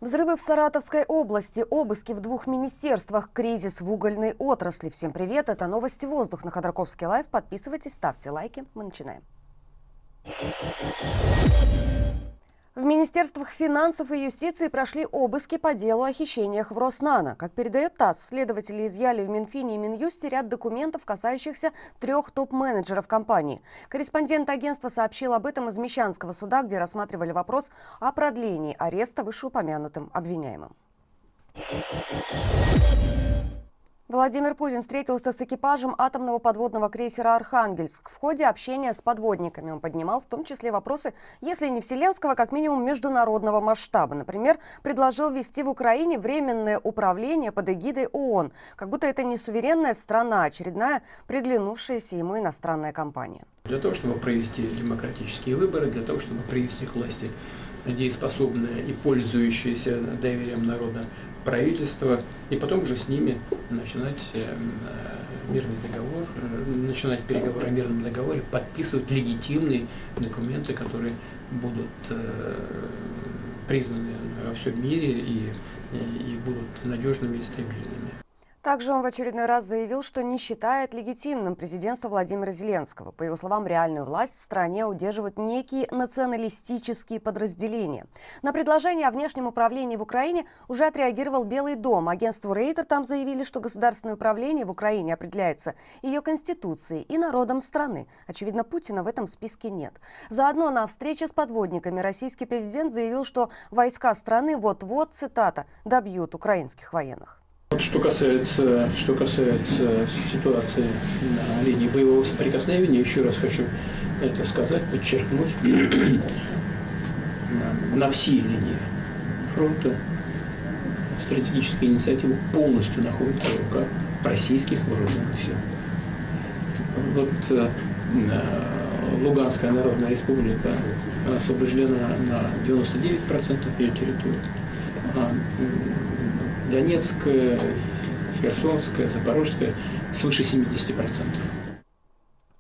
Взрывы в Саратовской области, обыски в 2 министерствах, кризис в угольной отрасли. Всем привет, это новости «Воздух» на Ходорковский лайв. Подписывайтесь, ставьте лайки. Мы начинаем. В Министерствах финансов и юстиции прошли обыски по делу о хищениях в Роснано. Как передает ТАСС, следователи изъяли в Минфине и Минюсте ряд документов, касающихся 3 топ-менеджеров компании. Корреспондент агентства сообщил об этом из Мещанского суда, где рассматривали вопрос о продлении ареста вышеупомянутым обвиняемым. Владимир Путин встретился с экипажем атомного подводного крейсера «Архангельск». В ходе общения с подводниками он поднимал в том числе вопросы, если не вселенского, как минимум международного масштаба. Например, предложил ввести в Украине временное управление под эгидой ООН, как будто это не суверенная страна, а очередная приглянувшаяся ему иностранная компания. Для того, чтобы провести демократические выборы, для того, чтобы привести к власти дееспособное и пользующееся доверием народа правительство, и потом уже с ними начинать мирный договор, начинать переговоры о мирном договоре, подписывать легитимные документы, которые будут признаны во всем мире и будут надежными и стабильными. Также он в очередной раз заявил, что не считает легитимным президентство Владимира Зеленского. По его словам, реальную власть в стране удерживают некие националистические подразделения. На предложение о внешнем управлении в Украине уже отреагировал Белый дом. Агентству Рейтер там заявили, что государственное управление в Украине определяется ее конституцией и народом страны. Очевидно, Путина в этом списке нет. Заодно на встрече с подводниками российский президент заявил, что войска страны вот-вот, цитата, добьют украинских военных. Что касается ситуации на линии боевого соприкосновения, еще раз хочу это сказать, подчеркнуть, на всей линии фронта стратегическая инициатива полностью находится в руках российских вооруженных сил. Вот Луганская Народная Республика освобождена на 99% ее территории. Донецкая, Херсонская, Запорожская свыше 70%.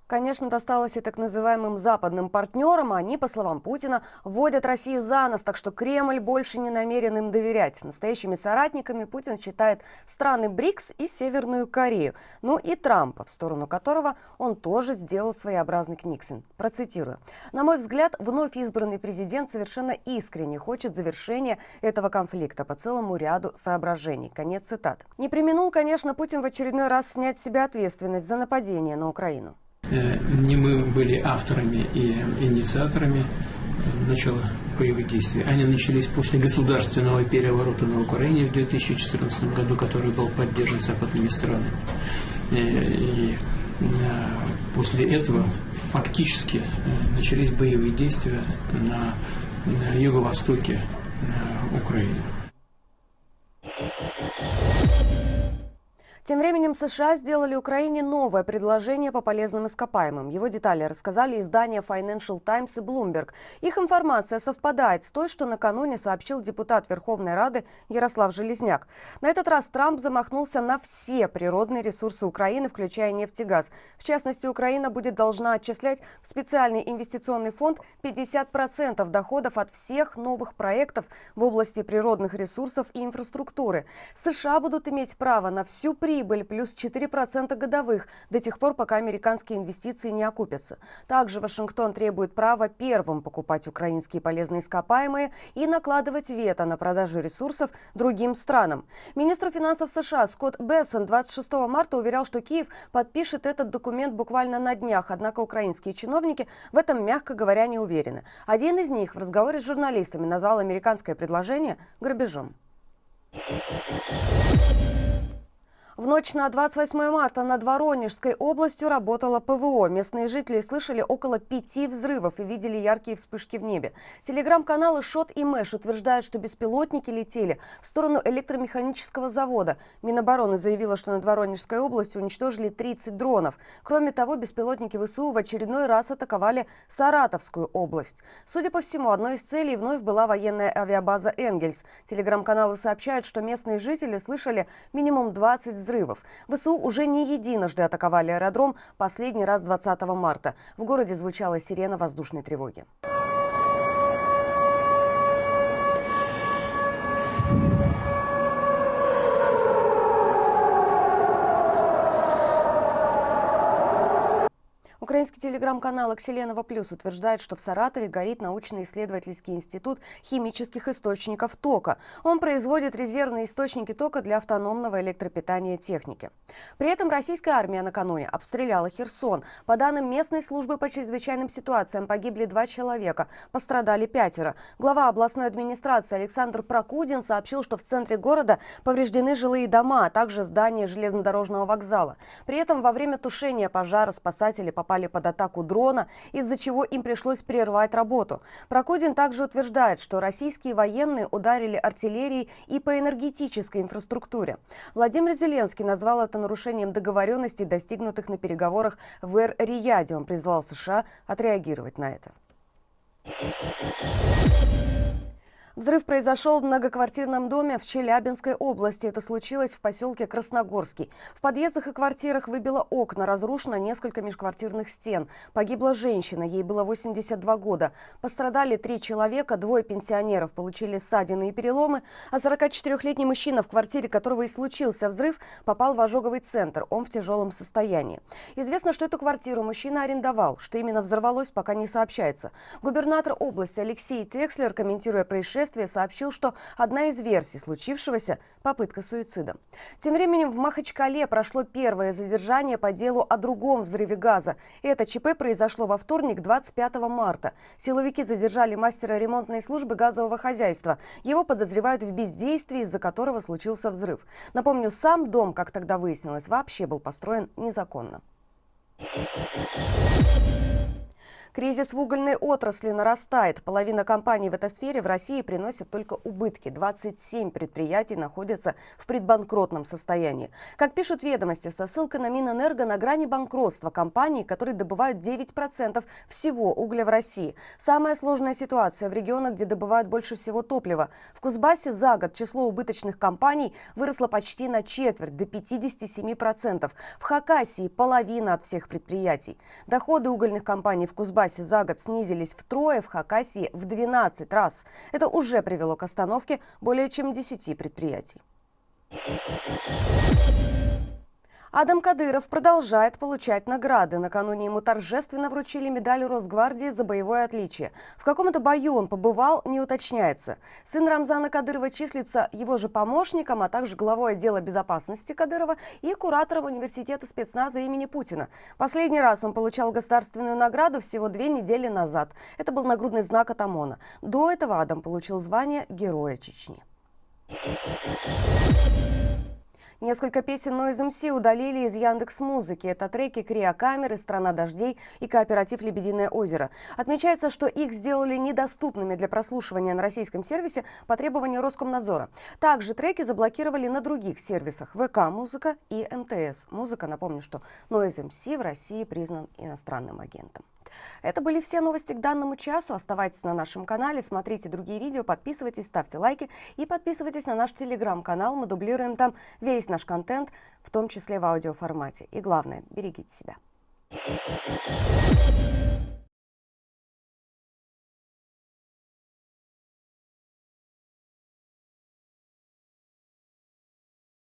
Конечно, досталось и так называемым западным партнерам. Они, по словам Путина, вводят Россию за нос, так что Кремль больше не намерен им доверять. Настоящими соратниками Путин считает страны БРИКС и Северную Корею. Ну и Трампа, в сторону которого он тоже сделал своеобразный Книксон. Процитирую. «На мой взгляд, вновь избранный президент совершенно искренне хочет завершения этого конфликта по целому ряду соображений». Конец цитаты. Не преминул, конечно, Путин в очередной раз снять с себя ответственность за нападение на Украину. Не мы были авторами и инициаторами начала боевых действий. Они начались после государственного переворота на Украине в 2014 году, который был поддержан западными странами. И после этого фактически начались боевые действия на юго-востоке Украины. Тем временем США сделали Украине новое предложение по полезным ископаемым. Его детали рассказали издания Financial Times и Bloomberg. Их информация совпадает с той, что накануне сообщил депутат Верховной Рады Ярослав Железняк. На этот раз Трамп замахнулся на все природные ресурсы Украины, включая нефть и газ. В частности, Украина будет должна отчислять в специальный инвестиционный фонд 50% доходов от всех новых проектов в области природных ресурсов и инфраструктуры. США будут иметь право на всю прибыль плюс 4% годовых до тех пор, пока американские инвестиции не окупятся. Также Вашингтон требует права первым покупать украинские полезные ископаемые и накладывать вето на продажу ресурсов другим странам. Министр финансов США Скотт Бессон 26 марта уверял, что Киев подпишет этот документ буквально на днях, однако украинские чиновники в этом, мягко говоря, не уверены. Один из них в разговоре с журналистами назвал американское предложение грабежом. В ночь на 28 марта над Воронежской областью работало ПВО. Местные жители слышали около 5 взрывов и видели яркие вспышки в небе. Телеграм-каналы «Шот» и «Мэш» утверждают, что беспилотники летели в сторону электромеханического завода. Минобороны заявила, что над Воронежской областью уничтожили 30 дронов. Кроме того, беспилотники ВСУ в очередной раз атаковали Саратовскую область. Судя по всему, одной из целей вновь была военная авиабаза «Энгельс». Телеграм-каналы сообщают, что местные жители слышали минимум 20 взрывов. ВСУ уже не единожды атаковали аэродром, последний раз 20 марта. В городе звучала сирена воздушной тревоги. Украинский телеграм-канал «Акселенова Плюс» утверждает, что в Саратове горит научно-исследовательский институт химических источников тока. Он производит резервные источники тока для автономного электропитания техники. При этом российская армия накануне обстреляла Херсон. По данным местной службы по чрезвычайным ситуациям, погибли 2 человека, пострадали 5. Глава областной администрации Александр Прокудин сообщил, что в центре города повреждены жилые дома, а также здание железнодорожного вокзала. При этом во время тушения пожара спасатели попали под атаку дрона, из-за чего им пришлось прервать работу. Прокудин также утверждает, что российские военные ударили артиллерией и по энергетической инфраструктуре. Владимир Зеленский назвал это нарушением договоренностей, достигнутых на переговорах в Эр-Рияде. Он призвал США отреагировать на это. Взрыв произошел в многоквартирном доме в Челябинской области. Это случилось в поселке Красногорский. В подъездах и квартирах выбило окна, разрушено несколько межквартирных стен. Погибла женщина, ей было 82 года. Пострадали 3 человека, 2 пенсионеров получили ссадины и переломы, а 44-летний мужчина, в квартире которого и случился взрыв, попал в ожоговый центр. Он в тяжелом состоянии. Известно, что эту квартиру мужчина арендовал. Что именно взорвалось, пока не сообщается. Губернатор области Алексей Текслер, комментируя происшествие, сообщил, что одна из версий случившегося – попытка суицида. Тем временем в Махачкале прошло первое задержание по делу о другом взрыве газа. Это ЧП произошло во вторник, 25 марта. Силовики задержали мастера ремонтной службы газового хозяйства. Его подозревают в бездействии, из-за которого случился взрыв. Напомню, сам дом, как тогда выяснилось, вообще был построен незаконно. Кризис в угольной отрасли нарастает. Половина компаний в этой сфере в России приносит только убытки. 27 предприятий находятся в предбанкротном состоянии. Как пишут «Ведомости», со ссылкой на Минэнерго, на грани банкротства компании, которые добывают 9% всего угля в России. Самая сложная ситуация в регионах, где добывают больше всего топлива. В Кузбассе за год число убыточных компаний выросло почти на четверть, до 57%. В Хакасии половина от всех предприятий. Доходы угольных компаний в Кузбассе за год снизились втрое, в Хакасии в 12 раз. Это уже привело к остановке более чем 10 предприятий. Адам Кадыров продолжает получать награды. Накануне ему торжественно вручили медаль Росгвардии за боевое отличие. В каком это бою он побывал, не уточняется. Сын Рамзана Кадырова числится его же помощником, а также главой отдела безопасности Кадырова и куратором университета спецназа имени Путина. Последний раз он получал государственную награду всего 2 недели назад. Это был нагрудный знак от ОМОНа. До этого Адам получил звание Героя Чечни. Несколько песен Noise MC удалили из Яндекс.Музыки. Это треки «Криокамеры», «Страна дождей» и кооператив «Лебединое озеро». Отмечается, что их сделали недоступными для прослушивания на российском сервисе по требованию Роскомнадзора. Также треки заблокировали на других сервисах ВК-музыка и МТС-музыка. Напомню, что Noise MC в России признан иностранным агентом. Это были все новости к данному часу. Оставайтесь на нашем канале, смотрите другие видео, подписывайтесь, ставьте лайки и подписывайтесь на наш телеграм-канал. Мы дублируем там весь наш контент, в том числе в аудиоформате. И главное, берегите себя.